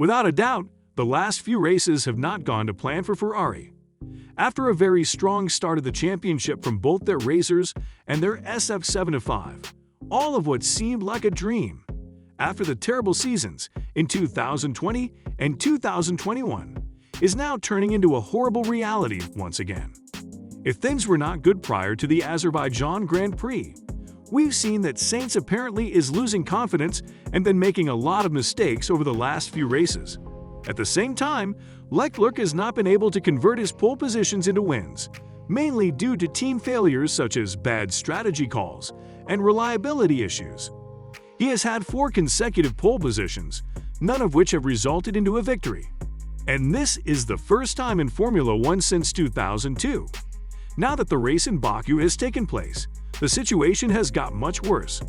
Without a doubt, the last few races have not gone to plan for Ferrari. After a very strong start of the championship from both their racers and their SF75, all of what seemed like a dream, after the terrible seasons in 2020 and 2021, is now turning into a horrible reality once again. If things were not good prior to the Azerbaijan Grand Prix, we've seen that Sainz apparently is losing confidence and been making a lot of mistakes over the last few races. At the same time, Leclerc has not been able to convert his pole positions into wins, mainly due to team failures such as bad strategy calls and reliability issues. He has had 4 consecutive pole positions, none of which have resulted into a victory. And this is the first time in Formula One since 2002. Now that the race in Baku has taken place, the situation has got much worse.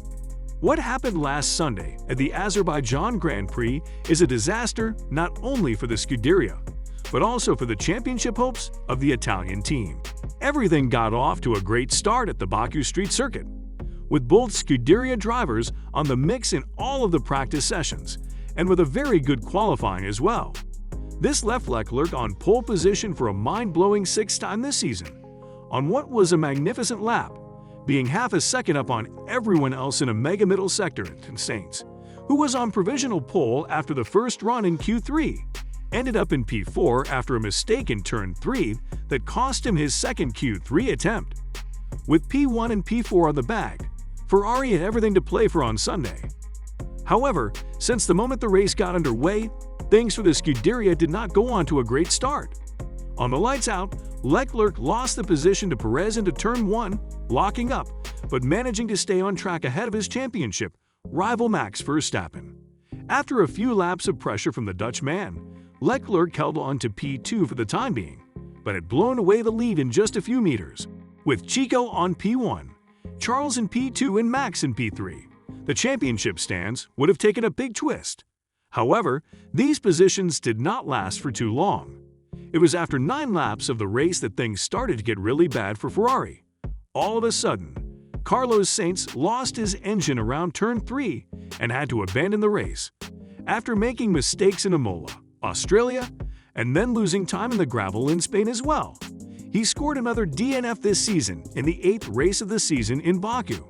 What happened last Sunday at the Azerbaijan Grand Prix is a disaster not only for the Scuderia, but also for the championship hopes of the Italian team. Everything got off to a great start at the Baku Street Circuit, with both Scuderia drivers on the mix in all of the practice sessions, and with a very good qualifying as well. This left Leclerc on pole position for a mind-blowing 6th time this season, on what was a magnificent lap, being half a second up on everyone else in a mega middle sector, and Sainz, who was on provisional pole after the first run in Q3, ended up in P4 after a mistake in turn 3 that cost him his second Q3 attempt. With P1 and P4 on the bag, Ferrari had everything to play for on Sunday. However, since the moment the race got underway, things for the Scuderia did not go on to a great start. On the lights out, Leclerc lost the position to Perez into turn 1, locking up, but managing to stay on track ahead of his championship rival Max Verstappen. After a few laps of pressure from the Dutchman, Leclerc held on to P2 for the time being, but had blown away the lead in just a few meters. With Chico on P1, Charles in P2 and Max in P3, the championship stands would have taken a big twist. However, these positions did not last for too long. It was after 9 laps of the race that things started to get really bad for Ferrari. All of a sudden, Carlos Sainz lost his engine around turn 3 and had to abandon the race. After making mistakes in Imola, Australia, and then losing time in the gravel in Spain as well, he scored another DNF this season in the 8th race of the season in Baku.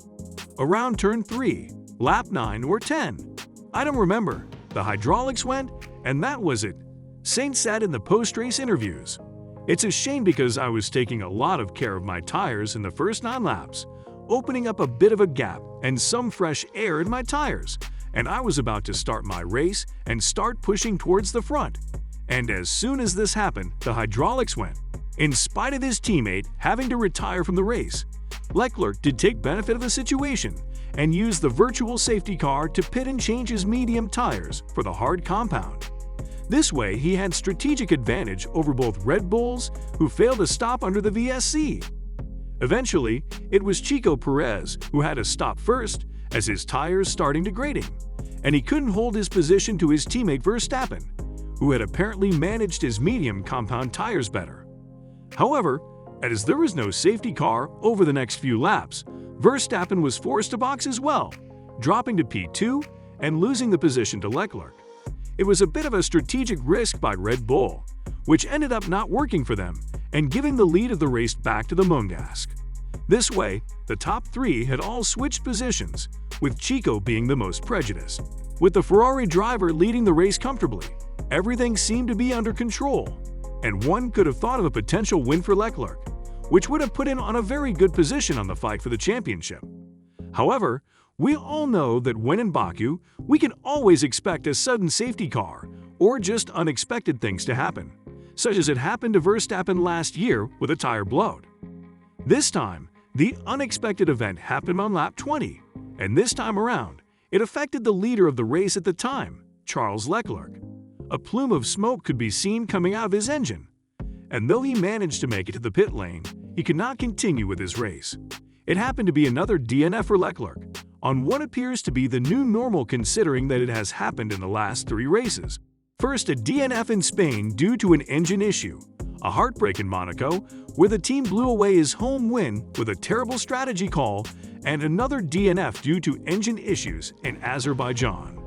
Around turn 3, lap 9 or 10. I don't remember. The hydraulics went, and that was it, Sainz said in the post-race interviews. It's a shame because I was taking a lot of care of my tires in the first 9 laps, opening up a bit of a gap and some fresh air in my tires, and I was about to start my race and start pushing towards the front. And as soon as this happened, the hydraulics went. In spite of his teammate having to retire from the race, Leclerc did take benefit of the situation and used the virtual safety car to pit and change his medium tires for the hard compound. This way, he had strategic advantage over both Red Bulls, who failed to stop under the VSC. Eventually, it was Chico Perez who had to stop first as his tires starting degrading, and he couldn't hold his position to his teammate Verstappen, who had apparently managed his medium compound tires better. However, as there was no safety car over the next few laps, Verstappen was forced to box as well, dropping to P2 and losing the position to Leclerc. It was a bit of a strategic risk by Red Bull, which ended up not working for them and giving the lead of the race back to the Monegasque. This way, the top 3 had all switched positions, with Chico being the most prejudiced. With the Ferrari driver leading the race comfortably, everything seemed to be under control, and one could have thought of a potential win for Leclerc, which would have put him on a very good position on the fight for the championship. However, we all know that when in Baku, we can always expect a sudden safety car or just unexpected things to happen, such as it happened to Verstappen last year with a tire blowout. This time, the unexpected event happened on lap 20, and this time around, it affected the leader of the race at the time, Charles Leclerc. A plume of smoke could be seen coming out of his engine, and though he managed to make it to the pit lane, he could not continue with his race. It happened to be another DNF for Leclerc, on what appears to be the new normal considering that it has happened in the last 3 races. First, a DNF in Spain due to an engine issue, a heartbreak in Monaco, where the team blew away his home win with a terrible strategy call, and another DNF due to engine issues in Azerbaijan.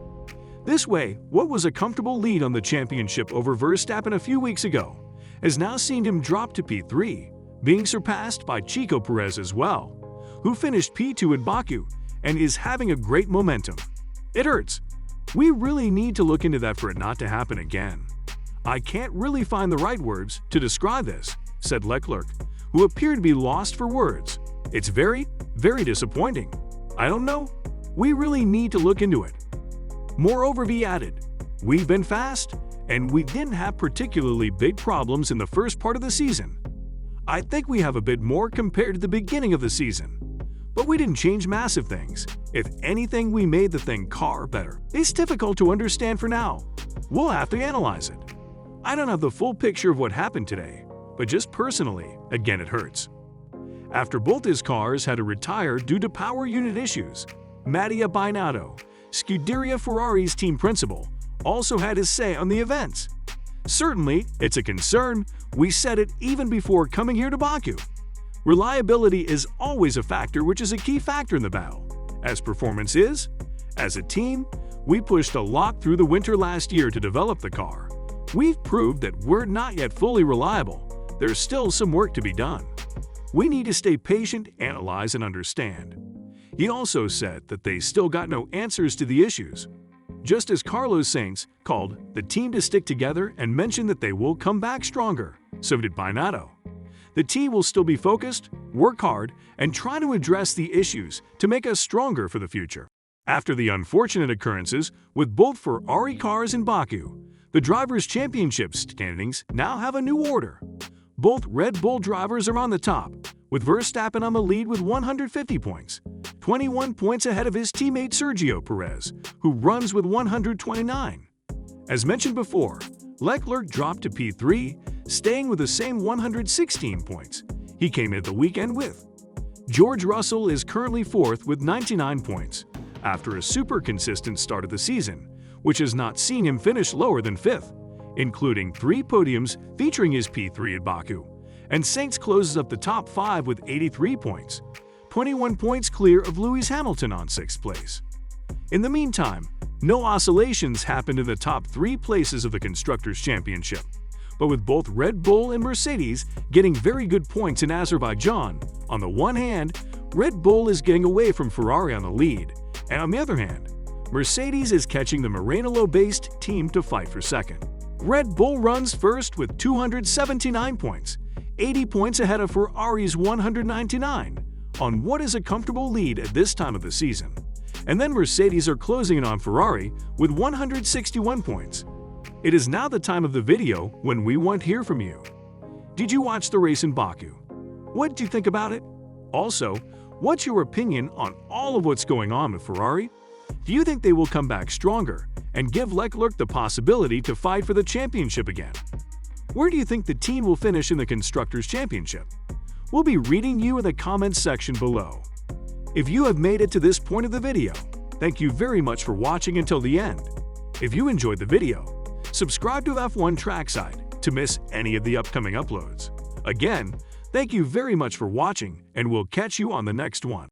This way, what was a comfortable lead on the championship over Verstappen a few weeks ago has now seen him drop to P3, being surpassed by Checo Perez as well, who finished P2 at Baku and is having a great momentum. It hurts. We really need to look into that for it not to happen again. I can't really find the right words to describe this, said Leclerc, who appeared to be lost for words. It's very, very disappointing. I don't know. We really need to look into it. Moreover, he added, we've been fast, and we didn't have particularly big problems in the first part of the season. I think we have a bit more compared to the beginning of the season. But we didn't change massive things. If anything, we made the car better. It's difficult to understand for now. We'll have to analyze it. I don't have the full picture of what happened today, but just personally, again it hurts. After both his cars had to retire due to power unit issues, Mattia Binotto, Scuderia Ferrari's team principal, also had his say on the events. Certainly, it's a concern. We said it even before coming here to Baku. Reliability is always a factor, which is a key factor in the battle, as performance is. As a team, we pushed a lot through the winter last year to develop the car. We've proved that we're not yet fully reliable. There's still some work to be done. We need to stay patient, analyze, and understand. He also said that they still got no answers to the issues. Just as Carlos Sainz called the team to stick together and mentioned that they will come back stronger, so did Binotto. The team will still be focused, work hard, and try to address the issues to make us stronger for the future. After the unfortunate occurrences with both Ferrari cars in Baku, the Drivers' Championship standings now have a new order. Both Red Bull drivers are on the top, with Verstappen on the lead with 150 points, 21 points ahead of his teammate Sergio Perez, who runs with 129. As mentioned before, Leclerc dropped to P3, staying with the same 116 points he came into the weekend with. George Russell is currently fourth with 99 points, after a super consistent start of the season, which has not seen him finish lower than fifth, including 3 podiums featuring his P3 at Baku, and Sainz closes up the top 5 with 83 points, 21 points clear of Lewis Hamilton on 6th place. In the meantime, no oscillations happened in the top 3 places of the Constructors' Championship, but with both Red Bull and Mercedes getting very good points in Azerbaijan. On the one hand, Red Bull is getting away from Ferrari on the lead, and on the other hand, Mercedes is catching the Maranello-based team to fight for second. Red Bull runs first with 279 points, 80 points ahead of Ferrari's 199, on what is a comfortable lead at this time of the season. And then Mercedes are closing in on Ferrari with 161 points. It is now the time of the video when we want to hear from you. Did you watch the race in Baku? What did you think about it? Also, what's your opinion on all of what's going on with Ferrari? Do you think they will come back stronger and give Leclerc the possibility to fight for the championship again? Where do you think the team will finish in the Constructors' Championship? We'll be reading you in the comments section below. If you have made it to this point of the video, thank you very much for watching until the end. If you enjoyed the video, subscribe to F1 Trackside to miss any of the upcoming uploads. Again, thank you very much for watching, and we'll catch you on the next one.